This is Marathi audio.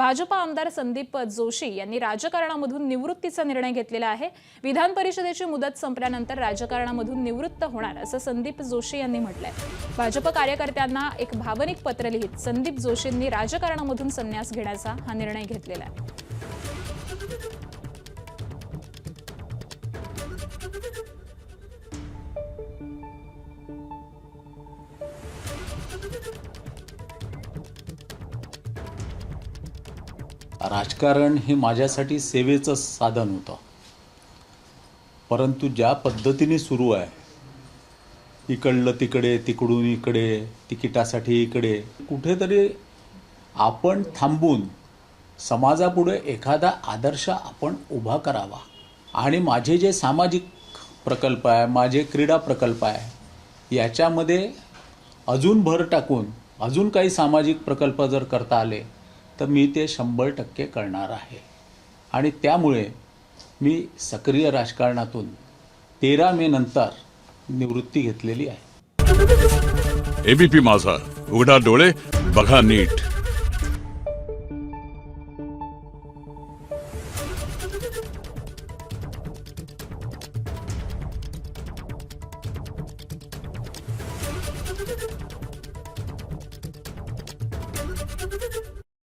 भाजप आमदार संदीप जोशी यांनी राजकारणामधून निवृत्तीचा निर्णय घेतलेला आहे। विधान परिषदेची मुदत संपल्यानंतर राजकारणामधून निवृत्त होणार असं संदीप जोशी यांनी म्हटलंय। भाजप कार्यकर्त्यांना एक भावनिक पत्र लिहित संदीप जोशींनी राजकारणामधून संन्यास घेण्याचा हा निर्णय घेतलेला आहे। राजकारण हे माझ्यासाठी सेवेचं साधन होतं, परंतु ज्या पद्धतीने सुरू आहे, इकडलं तिकडे, तिकडून इकडे, तिकिटासाठी इकडे, कुठेतरी आपण थांबून समाजापुढे एखादा आदर्श आपण उभा करावा आणि माझे जे सामाजिक प्रकल्प आहे, माझे क्रीडा प्रकल्प आहे, याच्यामध्ये अजून भर टाकून अजून काही सामाजिक प्रकल्प जर करता आले तर मी ते 100% करणार आहे। आणि त्यामुळे मी सक्रिय राजकारणातून 13 मे नंतर निवृत्ती घेतलेली आहे। एबीपी माझा, उघडा डोळे बघा नीट।